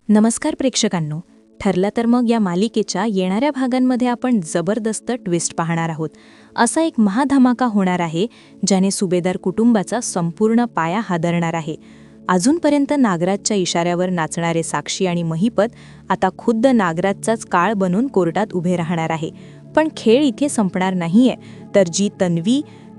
नमस्कार प्रेक्षकांनो. ठरलं तर मग या मालिकेच्या येणाऱ्या भागांमध्ये आपण जबरदस्त ट्विस्ट पाहणार आहोत. असा एक महाधमाका होणार आहे ज्याने सुभेदार कुटुंबाचा संपूर्ण पाया हादरणार आहे. अजूनपर्यंत नागराजच्या इशाऱ्यावर नाचणारे साक्षी आणि महिपत आता खुद्द नागराजचाच काळ बनून कोर्टात उभे राहणार आहे. पण खेळ इथे संपणार नाहीये. तर जी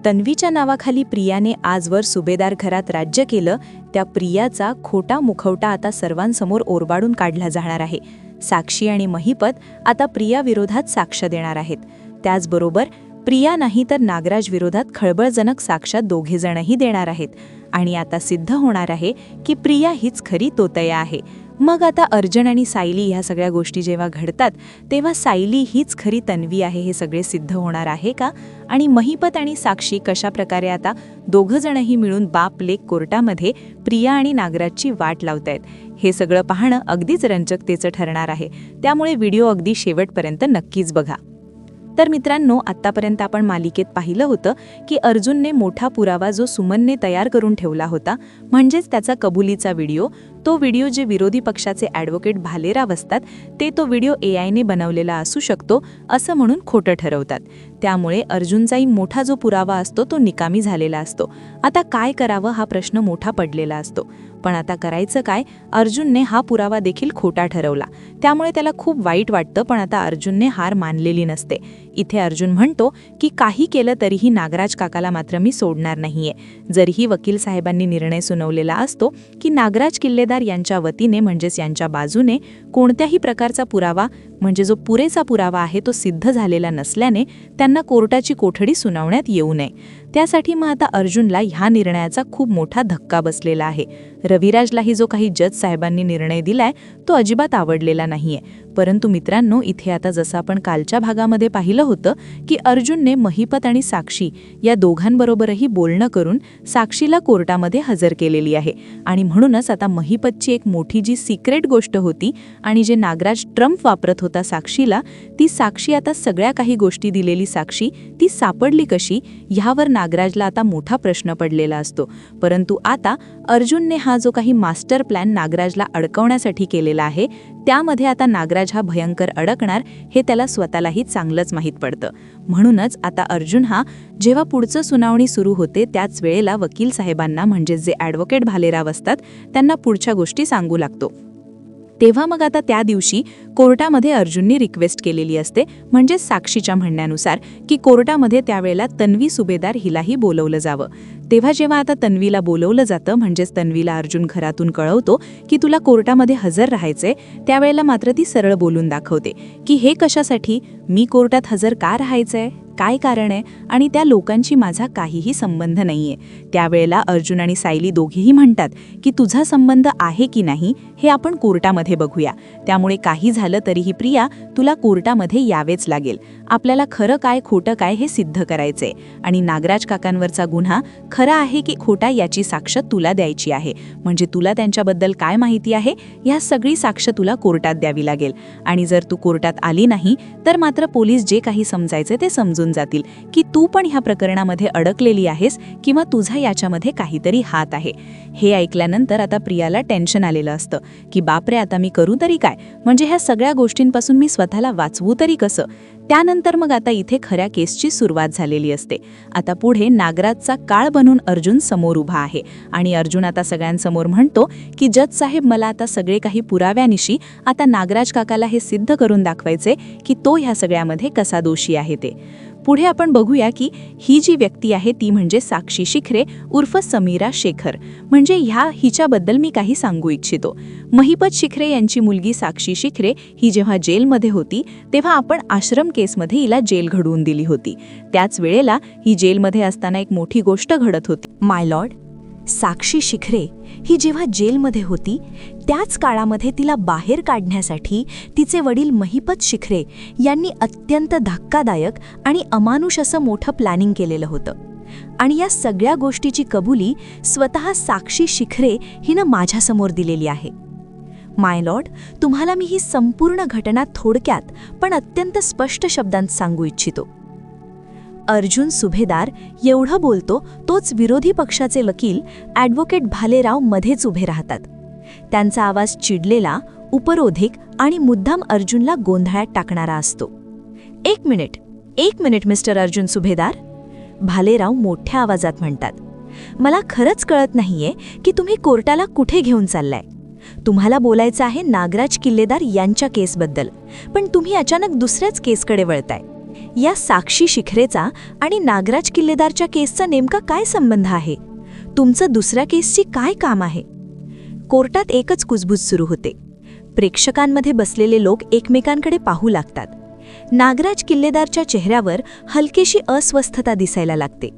तन्वीच्या नावाखाली प्रियाने आजवर सुभेदार घरात राज्य केलं, त्या प्रियाचा खोटा मुखवटा आता सर्वांसमोर ओरबाडून काढला जाणार आहे. साक्षी आणि महिपत आता प्रिया विरोधात साक्ष देणार आहेत. त्याचबरोबर प्रिया नाही तर नागराज विरोधात खळबळजनक साक्ष दोघेजणही देणार आहेत. आणि आता सिद्ध होणार आहे की प्रिया हीच खरी तोतया आहे. मग आता अर्जुन आणि सायली ह्या सगळ्या गोष्टी जेव्हा घडतात तेव्हा सायली हीच खरी तन्वी आहे हे सगळे सिद्ध होणार आहे का? आणि महिपत आणि साक्षी कशा प्रकारे आता दोघंजणही मिळून बाप लेक कोर्टामध्ये प्रिया आणि नागराजची वाट लावतायत, हे सगळं पाहणं अगदीच रंजकतेचं ठरणार आहे. त्यामुळे व्हिडिओ अगदी शेवटपर्यंत नक्कीच बघा. तर मित्रांनो, आत्तापर्यंत आपण मालिकेत पाहिलं होतं की अर्जुनने मोठा पुरावा जो सुमनने तयार करून ठेवला होता, म्हणजेच त्याचा कबुलीचा व्हिडिओ, तो व्हिडिओ जे विरोधी पक्षाचे ॲडव्होकेट भालेराव असतात तो व्हिडिओ AIने बनवलेला असू शकतो असं म्हणून खोटं ठरवतात. त्यामुळे अर्जुनचाही मोठा जो पुरावा असतो तो निकामी झालेला असतो. आता काय करावं हा प्रश्न मोठा पडलेला असतो. पण आता करायचं काय? अर्जुनने हा पुरावा देखील खोटा ठरवला, त्यामुळे त्याला खूप वाईट वाटतं. पण आता अर्जुनने हार मानलेली नसते. इथे अर्जुन म्हणतो की काही केलं तरीही नागराज काकाला मात्र मी सोडणार नाहीये. जरीही वकील साहेबांनी निर्णय सुनावलेला असतो की नागराज किल्लेदार यांच्या वतीने म्हणजेच यांच्या बाजूने कोणत्याही प्रकारचा पुरावा म्हणजे जो पुरेसा पुरावा आहे तो सिद्ध झालेला नसल्याने त्यांना कोर्टाची कोठडी सुनावण्यात येऊ नये. त्यासाठी मग आता अर्जुनला ह्या निर्णयाचा खूप मोठा धक्का बसलेला आहे. रविराजलाही जो काही जज साहेबांनी निर्णय दिलाय तो अजिबात आवडलेला नाहीये. परंतु मित्रांनो, इथे आता जसं आपण कालच्या भागामध्ये पाहिलं होतं की अर्जुनने महिपत आणि साक्षी या दोघांबरोबरही बोलणं करून साक्षीला कोर्टामध्ये हजर केलेली आहे. आणि म्हणूनच आता महिपतची एक मोठी जी सिक्रेट गोष्ट होती आणि जे नागराज ट्रम्प वापरत होता साक्षीला, ती साक्षी आता सगळ्या काही गोष्टी दिलेली साक्षी ती सापडली कशी, ह्यावर नागराजला आता मोठा प्रश्न पडलेला असतो. परंतु आता अर्जुनने हा जो काही मास्टर प्लॅन नागराजला अडकवण्यासाठी केलेला आहे त्यामध्ये आता नागराज हा भयंकर अडकणार हे त्याला स्वतःलाही चांगलंच माहीत पडतं. म्हणूनच आता अर्जुन हा जेव्हा पुढचं सुनावणी सुरू होते त्याच वेळेला वकील साहेबांना म्हणजेच जे ॲडव्होकेट भालेराव असतात त्यांना पुढच्या गोष्टी सांगू लागतो. तेव्हा मग आता त्या दिवशी कोर्टामध्ये अर्जुननी रिक्वेस्ट केलेली असते, म्हणजे साक्षीच्या म्हणण्यानुसार, की कोर्टामध्ये त्यावेळेला तन्वी सुभेदार हिलाही बोलवलं जावं. तेव्हा जेव्हा आता तन्वीला बोलवलं जातं म्हणजेच तन्वीला अर्जुन घरातून कळवतो की तुला कोर्टामध्ये हजर राहायचंय, त्यावेळेला मात्र ती सरळ बोलून दाखवते की हे कशासाठी, मी कोर्टात हजर का राहायचंय, काय कारण आहे आणि त्या लोकांची माझा काहीही संबंध नाहीये. त्यावेळेला अर्जुन आणि सायली दोघेही म्हणतात की तुझा संबंध आहे की नाही हे आपण कोर्टामध्ये बघूया. त्यामुळे काही झालं तरीही प्रिया तुला कोर्टामध्ये यावेच लागेल. आपल्याला खरं काय खोटं काय हे सिद्ध करायचंय आणि नागराज काकांवरचा गुन्हा खरा आहे की खोटा याची साक्ष तुला द्यायची आहे. म्हणजे तुला त्यांच्याबद्दल काय माहिती आहे या सगळी साक्ष तुला कोर्टात द्यावी लागेल. आणि जर तू कोर्टात आली नाही तर मात्र पोलीस जे काही समजायचे ते समजून जातील की तू पण ह्या प्रकरणामध्ये अडकलेली आहेस किंवा तुझा याच्यामध्ये काहीतरी हात आहे. हे ऐकल्यानंतर आता प्रियाला टेन्शन आलेलं असतं की बापरे, आता मी करू तरी काय, म्हणजे ह्या सगळ्या गोष्टींपासून मी स्वतःला वाचवू तरी कसं. त्यानंतर मग आता इथे खऱ्या केसची सुरुवात झालेली असते. आता पुढे नागराजचा काळ बनून अर्जुन समोर उभा आहे आणि अर्जुन आता सगळ्यांसमोर म्हणतो की जज साहेब, मला आता सगळे काही पुराव्यानिशी आता नागराज काकाला हे सिद्ध करून दाखवायचे की तो ह्या सगळ्यामध्ये कसा दोषी आहे ते. पुढे आपण बघूया की ही जी व्यक्ती आहे ती म्हणजे साक्षी शिखरे उर्फ समीरा शेखर. म्हणजे हिच्याबद्दल मी काही सांगू इच्छितो. महिपत शिखरे यांची मुलगी साक्षी शिखरे ही जेव्हा जेलमध्ये होती तेव्हा आपण आश्रम केसमध्ये हिला जेल घडवून दिली होती. त्याच वेळेला ही जेलमध्ये असताना एक मोठी गोष्ट घडत होती. माय लॉर्ड, साक्षी शिखरे ही जेव्हा जेलमध्ये होती त्याच काळामध्ये तिला बाहेर काढण्यासाठी तिचे वडील महिपत शिखरे यांनी अत्यंत धक्कादायक आणि अमानुष असं मोठं प्लॅनिंग केलेलं होतं. आणि या सगळ्या गोष्टीची कबुली स्वतः साक्षी शिखरे हिनं माझ्यासमोर दिलेली आहे. माय लॉर्ड, तुम्हाला मी ही संपूर्ण घटना थोडक्यात पण अत्यंत स्पष्ट शब्दांत सांगू इच्छितो. अर्जुन सुभेदार एवढं बोलतो तोच विरोधी पक्षाचे वकील ॲडव्होकेट भालेराव मध्येच उभे राहतात. त्यांचा आवाज चिडलेला, उपरोधिक आणि मुद्दाम अर्जुनला गोंधळात टाकणारा असतो. एक मिनिट मिस्टर अर्जुन सुभेदार, भालेराव मोठ्या आवाजात म्हणतात. मला खरंच कळत नाहीये की तुम्ही कोर्टाला कुठे घेऊन चाललाय. तुम्हाला बोलायचं आहे नागराज किल्लेदार यांच्या केसबद्दल, पण तुम्ही अचानक दुसऱ्याच केसकडे वळताय. या साक्षी शिखरेचा आणि नागराज किल्लेदारच्या केसचा नेमका काय संबंध आहे? तुमचं दुसऱ्या केसची काय काम आहे? कोर्टात एकच कुजबूज सुरू होते. प्रेक्षकांमध्ये बसलेले लोक एकमेकांकडे पाहू लागतात. नागराज किल्लेदारच्या चेहऱ्यावर हलकेशी अस्वस्थता दिसायला लागते,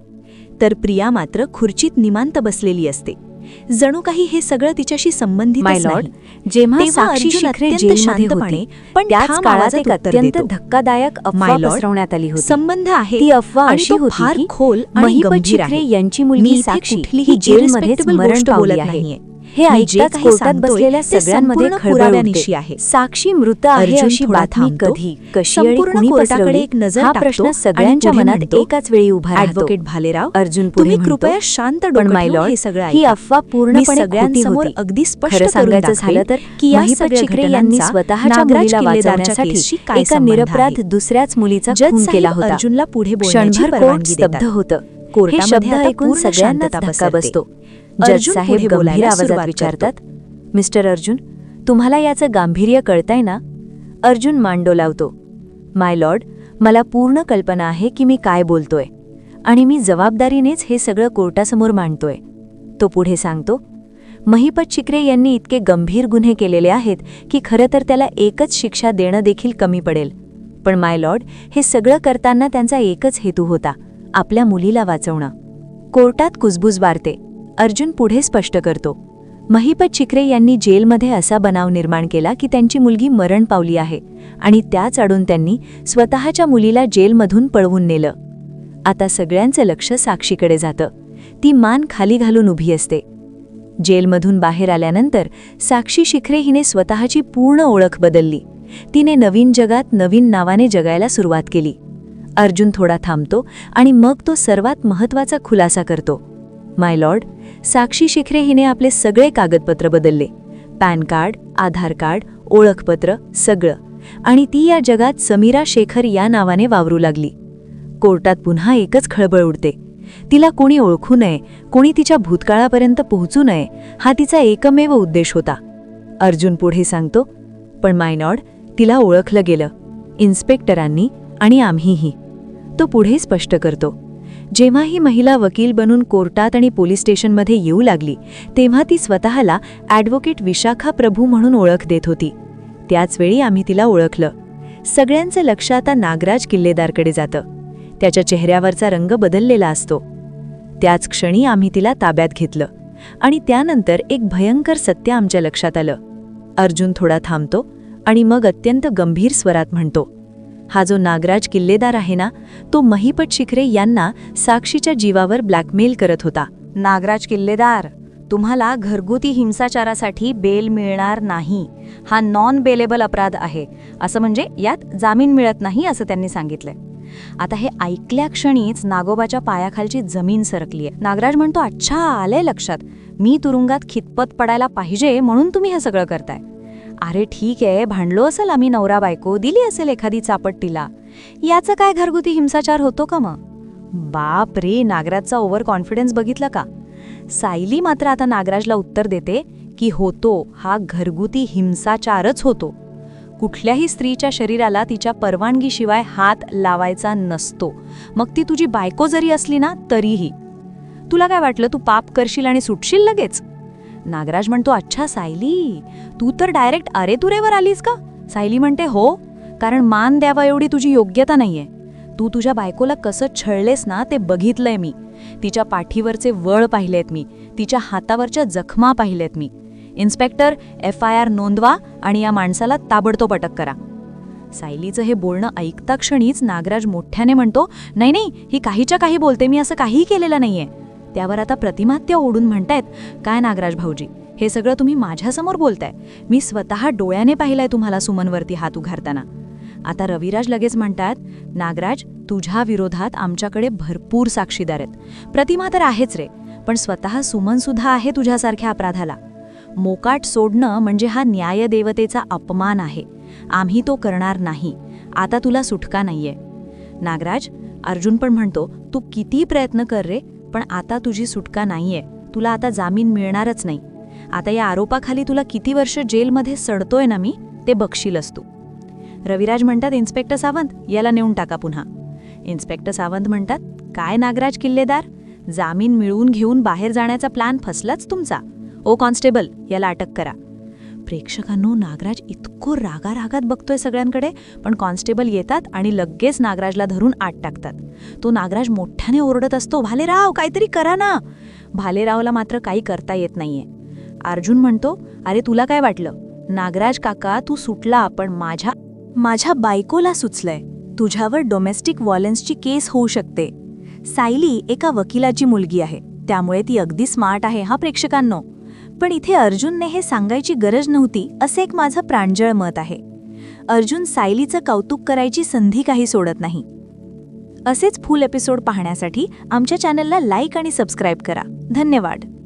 तर प्रिया मात्र खुर्चीत निमांत बसलेली असते, जणू काही हे सगळं तिच्याशी संबंधित नाही. जेव्हा साक्षी शिखरे जेलमध्ये होती, पण त्याच काळात एक अत्यंत धक्कादायक अफवा पसरवण्यात आली होती. संबंध आहे ती अफवा अशी होती की खोल महिपत शिखरे यांची मुलगी साक्षी ही जेलमध्येच मरण पावली आहे. हे ऐकताच कोर्टात बसलेल्या सगळ्यांमध्ये खळबळ उठते. साक्षी मृत आहे अशी बातमी कधी, कशी आणि कुणी पसरवली, हा प्रश्न सगळ्यांच्या मनात एकाच वेळी उभा राहतो. ॲडव्होकेट भालेराव, अर्जुन पुढे म्हणतो, कृपया शांत पण माय लॉर्ड, ही अफवा पूर्णपणे खोटी होती. अगदी स्पष्ट खरं सांगायचं झालं तर की महिपत शिखरे यांनी स्वतःच्या मुलीला वाचवण्यासाठी एका निरपराध दुसऱ्याच मुलीचा खून केला होता. अर्जुनला पुढे बोलण्याची क्षणभर कोर्ट स्तब्ध होतं. हे शब्द ऐकून सगळ्यांनाच धक्का बसतो. जज साहेब गंभीर आवाजात विचारतात, मिस्टर अर्जुन, तुम्हाला याचं गांभीर्य कळतंय ना? अर्जुन मान डोलावतो. माय लॉर्ड, मला पूर्ण कल्पना आहे की मी काय बोलतोय आणि मी जबाबदारीनेच हे सगळं कोर्टासमोर मांडतोय. तो पुढे सांगतो, महिपत शिखरे यांनी इतके गंभीर गुन्हे केलेले आहेत की खरं तर त्याला एकच शिक्षा देणं देखील कमी पडेल. पण माय लॉर्ड, हे सगळं करताना त्यांचा एकच हेतू होता, आपल्या मुलीला वाचवणं. कोर्टात कुजबूज वाढते. अर्जुन पुढे स्पष्ट करतो, महिपत शिखरे यांनी जेलमध्ये असा बनाव निर्माण केला की त्यांची मुलगी मरण पावली आहे आणि त्याच आडून त्यांनी स्वतःच्या मुलीला जेलमधून पळवून नेलं. आता सगळ्यांचं लक्ष साक्षीकडे जातं. ती मान खाली घालून उभी असते. जेलमधून बाहेर आल्यानंतर साक्षी शिखरे हिने स्वतःची पूर्ण ओळख बदलली. तिने नवीन जगात नवीन नावाने जगायला सुरुवात केली. अर्जुन थोडा थांबतो आणि मग तो सर्वात महत्त्वाचा खुलासा करतो. माय लॉर्ड, साक्षी शिखरे हिने आपले सगळे कागदपत्र बदलले. पॅन कार्ड, आधार कार्ड, ओळखपत्र, सगळं. आणि ती या जगात समीरा शेखर या नावाने वावरू लागली. कोर्टात पुन्हा एकच खळबळ उडते. तिला कोणी ओळखू नये, कोणी तिच्या भूतकाळापर्यंत पोहोचू नये, हा तिचा एकमेव उद्देश होता. अर्जुन पुढे सांगतो, पण माय लॉर्ड, तिला ओळखलं गेलं, इन्स्पेक्टरांनी आणि आम्हीही. तो पुढे स्पष्ट करतो, जेव्हा ही महिला वकील बनून कोर्टात आणि पोलीस स्टेशनमध्ये येऊ लागली तेव्हा ती स्वतःला ॲडव्होकेट विशाखा प्रभू म्हणून ओळख देत होती. त्याचवेळी आम्ही तिला ओळखलं. सगळ्यांचं लक्ष आता नागराज किल्लेदारकडे जातं. त्याच्या चेहऱ्यावरचा रंग बदललेला असतो. त्याच क्षणी आम्ही तिला ताब्यात घेतलं आणि त्यानंतर एक भयंकर सत्य आमच्या लक्षात आलं. अर्जुन थोडा थांबतो आणि मग अत्यंत गंभीर स्वरात म्हणतो, हा जो नागराज किल्लेदार आहे ना, तो महिपत शिखरे यांना साक्षीच्या जीवावर ब्लॅकमेल करत होता. नागराज किल्लेदार, तुम्हाला घरगुती हिंसाचारासाठी बेल मिळणार नाही. हा नॉन बेलेबल अपराध आहे. असं म्हणजे यात जामीन मिळत नाही असं त्यांनी सांगितलंय. आता हे ऐकल्या क्षणीच नागोबाच्या पायाखालची जमीन सरकलीये. नागराज म्हणतो, अच्छा, आलंय लक्षात. मी तुरुंगात खितपत पडायला पाहिजे म्हणून तुम्ही हे सगळं करताय. अरे ठीक आहे, भांडलो असेल आम्ही नवरा बायको, दिली असेल एखादी चापट तिला. याचं काय घरगुती हिंसाचार होतो का मग? बाप रे, नागराजचा ओव्हर कॉन्फिडन्स बघितलं का? सायली मात्र आता नागराजला उत्तर देते की होतो, हा घरगुती हिंसाचारच होतो. कुठल्याही स्त्रीच्या शरीराला तिच्या परवानगीशिवाय हात लावायचा नसतो, मग ती तुझी बायको जरी असली ना तरीही. तुला काय वाटलं तू पाप करशील आणि सुटशील लगेच? नागराज म्हणतो, अच्छा सायली, तू तर डायरेक्ट अरे तुरेवर आलीस का? सायली म्हणते, हो, कारण मान द्यावा एवढी तुझी योग्यता नाहीये. तू तुझ्या बायकोला कसं छळलेस ना ते बघितलंय मी. तिच्या पाठीवरचे वळ पाहिलेत मी, तिच्या हातावरच्या जखमा पाहिलेत मी. इन्स्पेक्टर, FIR नोंदवा आणि या माणसाला ताबडतोब अटक करा. सायलीचं हे बोलणं ऐकता क्षणीच नागराज मोठ्याने म्हणतो, नाही नाही, ही काहीच्या काही बोलते, मी असं काहीही केलेलं नाहीये. त्यावर आता प्रतिमात्य ओढून म्हणतायत, काय नागराज भाऊजी, हे सगळं तुम्ही माझ्यासमोर बोलताय. मी स्वतः डोळ्याने पाहिलंय तुम्हाला सुमनवरती हात उघारताना. आता रविराज लगेच म्हणतात, नागराज, तुझ्या विरोधात आमच्याकडे भरपूर साक्षीदार आहेत. प्रतिमा तर आहेच रे, पण स्वतः सुमन सुद्धा आहे तुझ्यासारख्या अपराधाला. मोकाट सोडणं म्हणजे हा न्यायदेवतेचा अपमान आहे. आम्ही तो करणार नाही. आता तुला सुटका नाहीये. नागराज, अर्जुन पण म्हणतो, तू किती प्रयत्न कर रे, पण आता तुझी सुटका नाहीये. तुला आता जामीन मिळणारच नाही. आता या आरोपाखाली तुला किती वर्ष जेलमध्ये सडतोय ना मी, ते बघशीलच तू. रविराज म्हणतात, इन्स्पेक्टर सावंत, याला नेऊन टाका पुन्हा. इन्स्पेक्टर सावंत म्हणतात, काय नागराज किल्लेदार, जामीन मिळवून घेऊन बाहेर जाण्याचा प्लॅन फसलाच तुमचा. ओ कॉन्स्टेबल, याला अटक करा. प्रेक्षकांनो, नागराज इतको रागारागात बघतोय सगळ्यांकडे, पण कॉन्स्टेबल येतात आणि लगेच नागराजला धरून आत टाकतात. तो नागराज मोठ्याने ओरडत असतो, भालेराव काहीतरी करा ना. भालेरावला मात्र काही करता येत नाहीये. अर्जुन म्हणतो, अरे तुला काय वाटलं? नागराज काका, तू सुटला, पण माझ्या बायकोला सुचलंय. तुझ्यावर डोमेस्टिक व्हायलन्सची केस होऊ शकते. सायली एका वकिलाची मुलगी आहे, त्यामुळे ती अगदी स्मार्ट आहे हा प्रेक्षकांनो. पण इथे अर्जुनने हे सांगायची गरज नव्हती, असे एक माझं प्रांजळ मत आहे. अर्जुन सायलीचं कौतुक करायची संधी काही सोडत नाही. असेच फुल एपिसोड पाहण्यासाठी आमच्या चॅनलला लाईक आणि सबस्क्राईब करा. धन्यवाद.